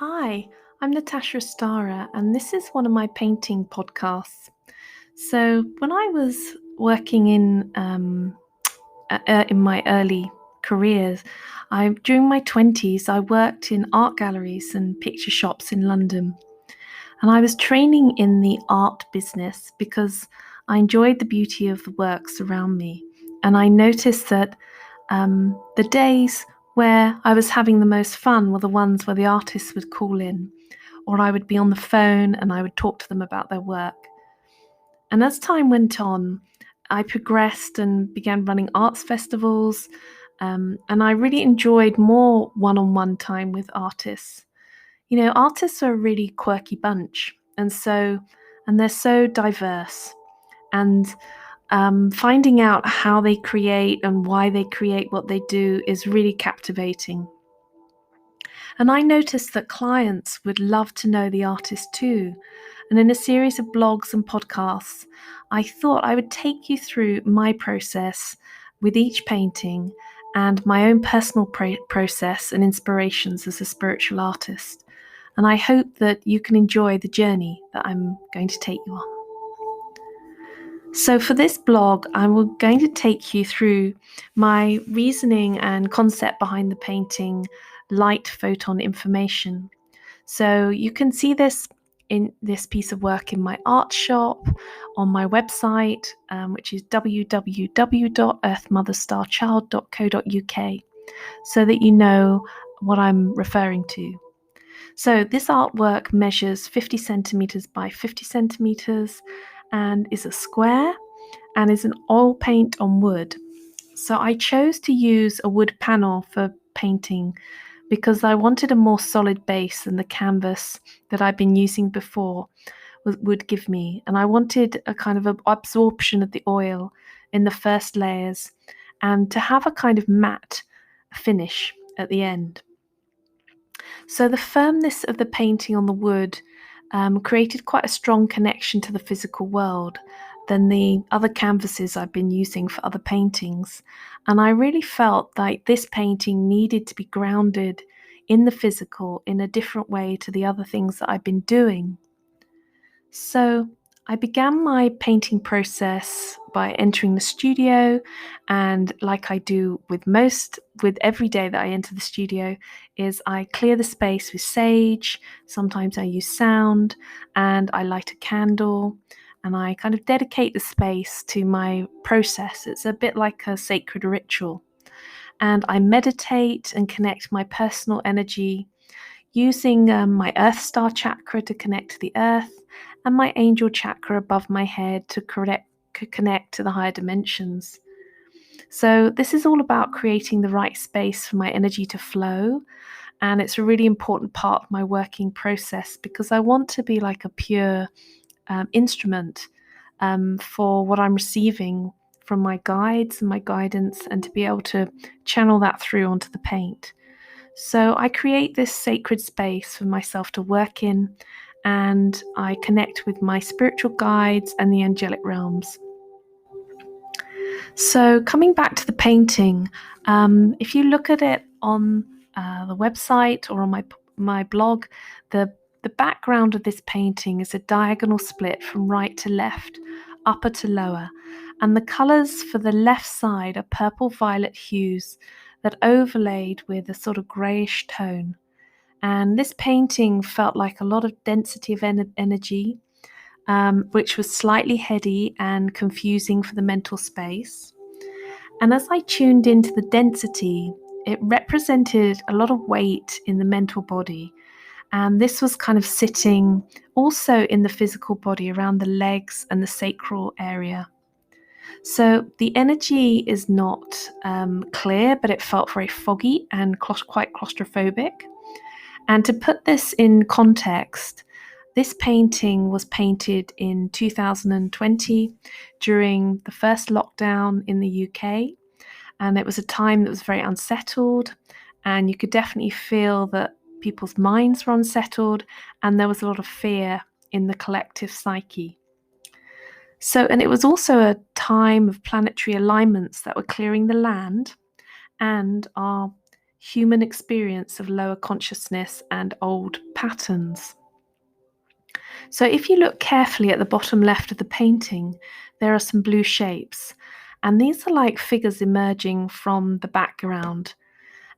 Hi, I'm Natasha Stara, and this is one of my painting podcasts. So, when I was working in my early careers, during my 20s, I worked in art galleries and picture shops in London, and I was training in the art business because I enjoyed the beauty of the works around me, and I noticed that the days where I was having the most fun were the ones where the artists would call in, or I would be on the phone and I would talk to them about their work. And as time went on, I progressed and began running arts festivals, and I really enjoyed more one-on-one time with artists. Artists are a really quirky bunch, and they're so diverse. And finding out how they create and why they create what they do is really captivating. And I noticed that clients would love to know the artist too. And in a series of blogs and podcasts, I thought I would take you through my process with each painting and my own personal process and inspirations as a spiritual artist. And I hope that you can enjoy the journey that I'm going to take you on. So for this blog, I'm going to take you through my reasoning and concept behind the painting Light Photon Information. So you can see this in this piece of work in my art shop, on my website, which is www.earthmotherstarchild.co.uk, so that you know what I'm referring to. So this artwork measures 50 centimeters by 50 centimeters and is a square and is an oil paint on wood. So I chose to use a wood panel for painting because I wanted a more solid base than the canvas that I'd been using before would give me. And I wanted a kind of absorption of the oil in the first layers and to have a kind of matte finish at the end. So the firmness of the painting on the wood created quite a strong connection to the physical world than the other canvases I've been using for other paintings. And I really felt like this painting needed to be grounded in the physical in a different way to the other things that I've been doing. So I began my painting process by entering the studio, and like I do with every day that I enter the studio, is I clear the space with sage. Sometimes I use sound, and I light a candle, and I kind of dedicate the space to my process. It's a bit like a sacred ritual. And I meditate and connect my personal energy using my Earth Star chakra to connect to the earth, and my angel chakra above my head to connect to the higher dimensions. So this is all about creating the right space for my energy to flow, and it's a really important part of my working process because I want to be like a pure instrument for what I'm receiving from my guides and my guidance, and to be able to channel that through onto the paint. So I create this sacred space for myself to work in, and I connect with my spiritual guides and the angelic realms. So coming back to the painting, if you look at it on the website or on my blog, the background of this painting is a diagonal split from right to left, upper to lower, and the colours for the left side are purple-violet hues that overlaid with a sort of greyish tone. And this painting felt like a lot of density of energy, which was slightly heady and confusing for the mental space. And as I tuned into the density, it represented a lot of weight in the mental body. And this was kind of sitting also in the physical body around the legs and the sacral area. So the energy is not clear, but it felt very foggy and quite claustrophobic. And to put this in context, this painting was painted in 2020 during the first lockdown in the UK. And it was a time that was very unsettled, and you could definitely feel that people's minds were unsettled, and there was a lot of fear in the collective psyche. And it was also a time of planetary alignments that were clearing the land and our human experience of lower consciousness and old patterns. So if you look carefully at the bottom left of the painting, there are some blue shapes, and these are like figures emerging from the background,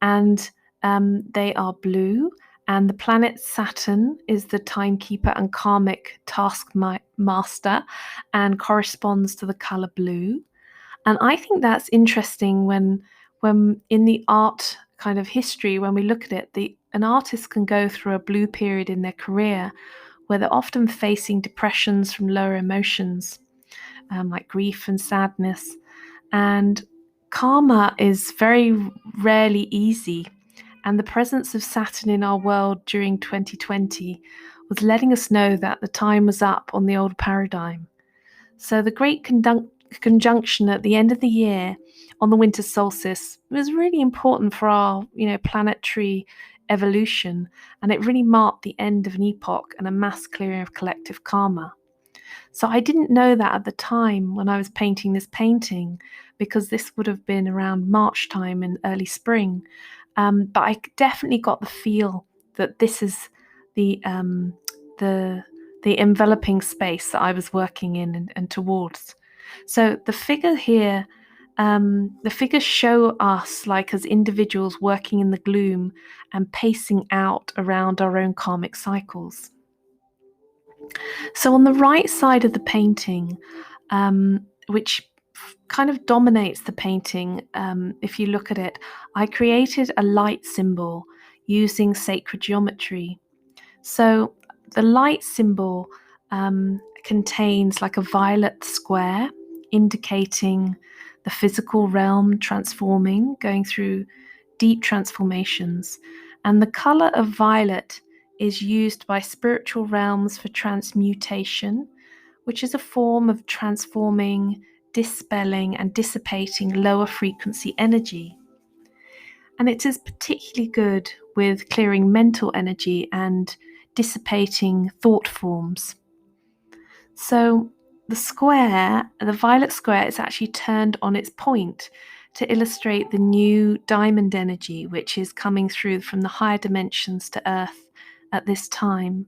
and they are blue, and the planet Saturn is the timekeeper and karmic taskmaster and corresponds to the color blue. And I think that's interesting when in the art kind of history, when we look at it, an artist can go through a blue period in their career where they're often facing depressions from lower emotions, like grief and sadness. And karma is very rarely easy. And the presence of Saturn in our world during 2020 was letting us know that the time was up on the old paradigm. So the great conjunction at the end of the year on the winter solstice was really important for our, planetary evolution, and it really marked the end of an epoch and a mass clearing of collective karma. So I didn't know that at the time when I was painting this painting, because this would have been around March time in early spring. But I definitely got the feel that this is the enveloping space that I was working in and towards. So the figure here, the figures show us like as individuals working in the gloom and pacing out around our own karmic cycles. So on the right side of the painting, which kind of dominates the painting, if you look at it, I created a light symbol using sacred geometry. So the light symbol contains like a violet square indicating the physical realm transforming, going through deep transformations. And the color of violet is used by spiritual realms for transmutation, which is a form of transforming, dispelling, and dissipating lower frequency energy. And it is particularly good with clearing mental energy and dissipating thought forms. So the violet square, is actually turned on its point to illustrate the new diamond energy, which is coming through from the higher dimensions to Earth at this time.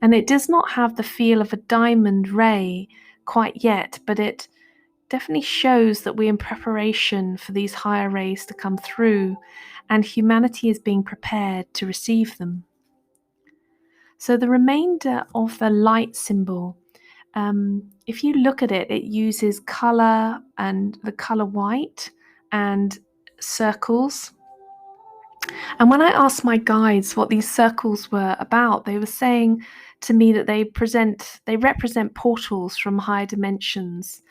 And it does not have the feel of a diamond ray quite yet, but it definitely shows that we're in preparation for these higher rays to come through, and humanity is being prepared to receive them. So the remainder of the light symbol, if you look at it, it uses color and the color white and circles. And when I asked my guides what these circles were about, they were saying to me that they represent portals from higher dimensions,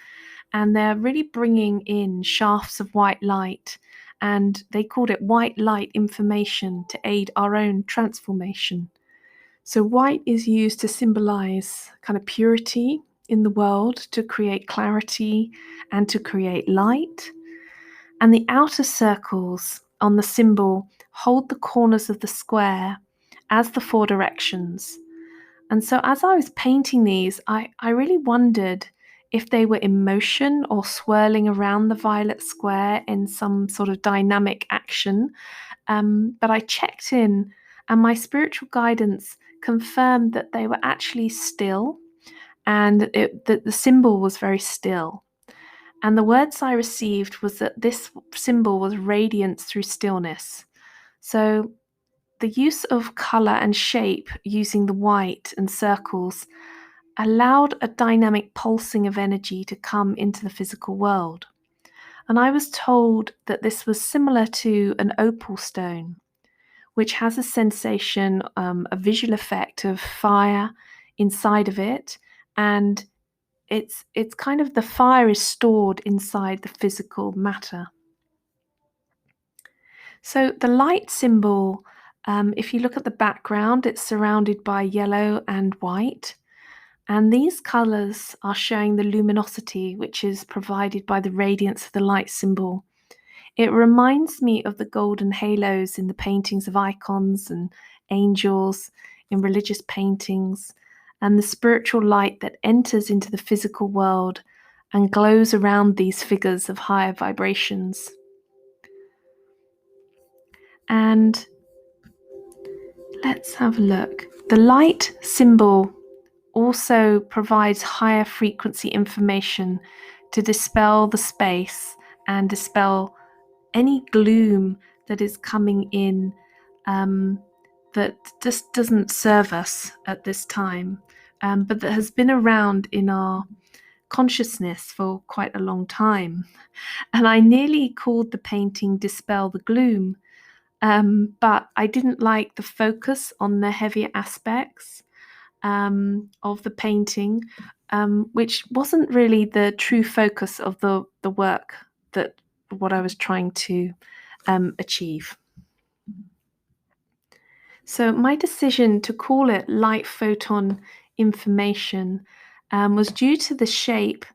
and they're really bringing in shafts of white light, and they called it white light information to aid our own transformation. So white is used to symbolize kind of purity in the world, to create clarity and to create light. And the outer circles on the symbol hold the corners of the square as the four directions. And so as I was painting these, I really wondered if they were in motion or swirling around the violet square in some sort of dynamic action. But I checked in, and my spiritual guidance confirmed that they were actually still, and that the symbol was very still. And the words I received was that this symbol was radiance through stillness. So the use of color and shape using the white and circles allowed a dynamic pulsing of energy to come into the physical world. And I was told that this was similar to an opal stone, which has a sensation, a visual effect of fire inside of it, and it's kind of the fire is stored inside the physical matter. So the light symbol, if you look at the background, it's surrounded by yellow and white, and these colors are showing the luminosity which is provided by the radiance of the light symbol. It reminds me of the golden halos in the paintings of icons and angels in religious paintings, and the spiritual light that enters into the physical world and glows around these figures of higher vibrations. And let's have a look. The light symbol also provides higher frequency information to dispel the space and dispel any gloom that is coming in that just doesn't serve us at this time, but that has been around in our consciousness for quite a long time. And I nearly called the painting Dispel the Gloom, but I didn't like the focus on the heavier aspects of the painting, which wasn't really the true focus of the work, that what I was trying to achieve. So my decision to call it light photon information was due to the shape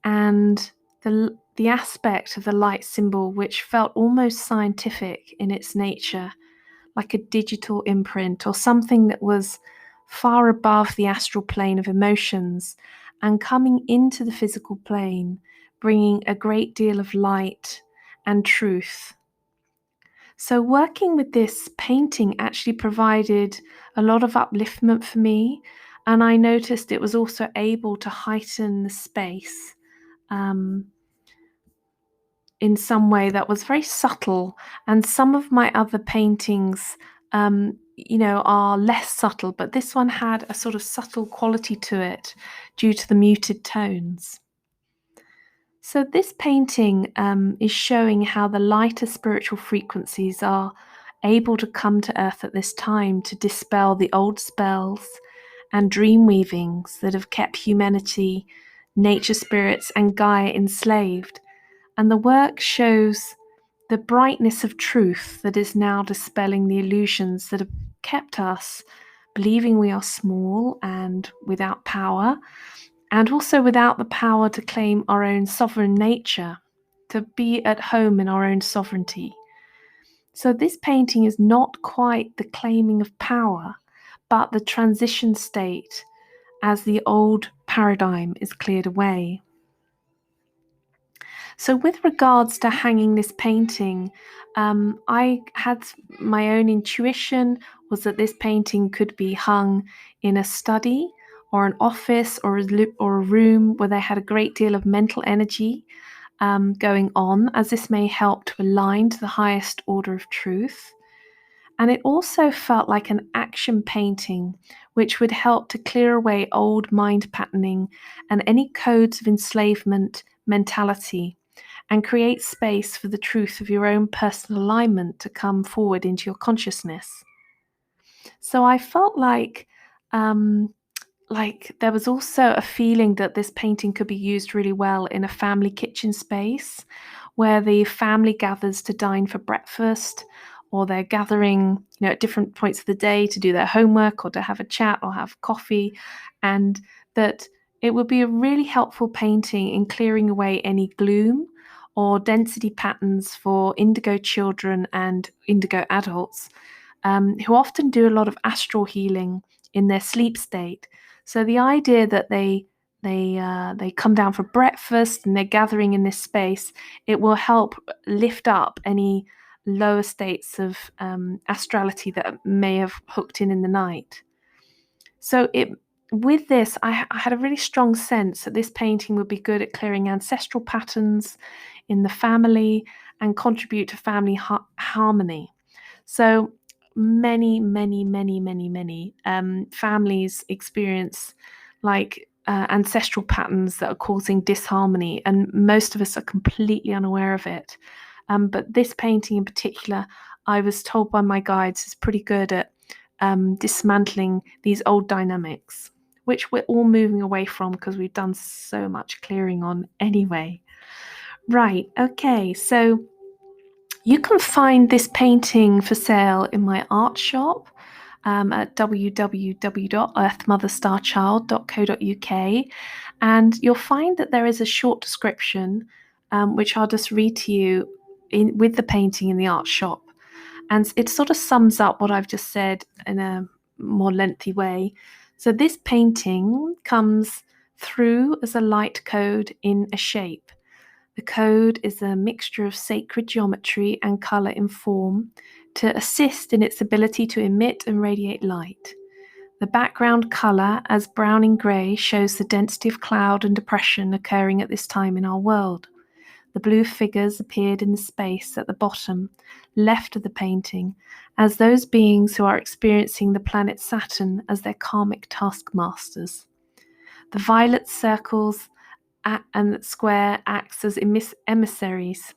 and the aspect of the light symbol, which felt almost scientific in its nature, like a digital imprint or something that was far above the astral plane of emotions and coming into the physical plane, bringing a great deal of light and truth. So working with this painting actually provided a lot of upliftment for me, and I noticed it was also able to heighten the space in some way that was very subtle. And some of my other paintings, are less subtle, but this one had a sort of subtle quality to it due to the muted tones. So this painting is showing how the lighter spiritual frequencies are able to come to Earth at this time to dispel the old spells and dream weavings that have kept humanity, nature spirits, and Gaia enslaved. And the work shows the brightness of truth that is now dispelling the illusions that have kept us believing we are small and without power, and also without the power to claim our own sovereign nature, to be at home in our own sovereignty. So this painting is not quite the claiming of power, but the transition state as the old paradigm is cleared away. So with regards to hanging this painting, I had my own intuition was that this painting could be hung in a study or an office or a room where they had a great deal of mental energy going on, as this may help to align to the highest order of truth. And it also felt like an action painting, which would help to clear away old mind patterning and any codes of enslavement mentality, and create space for the truth of your own personal alignment to come forward into your consciousness. So I felt like there was also a feeling that this painting could be used really well in a family kitchen space where the family gathers to dine for breakfast, or they're gathering, at different points of the day to do their homework or to have a chat or have coffee, and that it would be a really helpful painting in clearing away any gloom or density patterns for indigo children and indigo adults, who often do a lot of astral healing in their sleep state. So the idea that they come down for breakfast and they're gathering in this space, it will help lift up any lower states of astrality that may have hooked in the night. So with this, I had a really strong sense that this painting would be good at clearing ancestral patterns in the family and contribute to family harmony. So many families experience ancestral patterns that are causing disharmony, and most of us are completely unaware of it. But this painting in particular, I was told by my guides, is pretty good at dismantling these old dynamics, which we're all moving away from because we've done so much clearing on anyway. Right, okay, so you can find this painting for sale in my art shop at www.earthmotherstarchild.co.uk, and you'll find that there is a short description which I'll just read to you with the painting in the art shop, and it sort of sums up what I've just said in a more lengthy way. So this painting comes through as a light code in a shape. The code is a mixture of sacred geometry and color in form to assist in its ability to emit and radiate light. The background color, as browning gray, shows the density of cloud and depression occurring at this time in our world. The blue figures appeared in the space at the bottom, left of the painting, as those beings who are experiencing the planet Saturn as their karmic taskmasters. The violet circles and square acts as emissaries,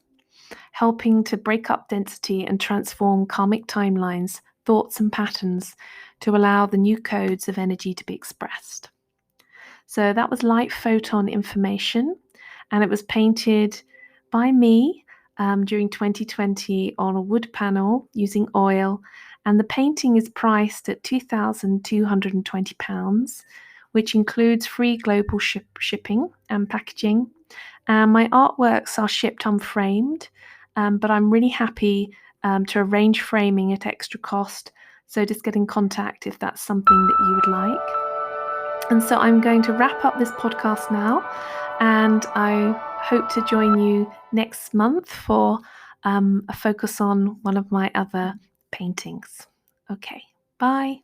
helping to break up density and transform karmic timelines, thoughts, and patterns to allow the new codes of energy to be expressed. So that was light photon information, and it was painted by me during 2020 on a wood panel using oil, and the painting is priced at £2,220, which includes free global shipping and packaging. And my artworks are shipped unframed, but I'm really happy to arrange framing at extra cost, so just get in contact if that's something that you would like. And so I'm going to wrap up this podcast now, and I hope to join you next month for a focus on one of my other paintings. Okay, bye.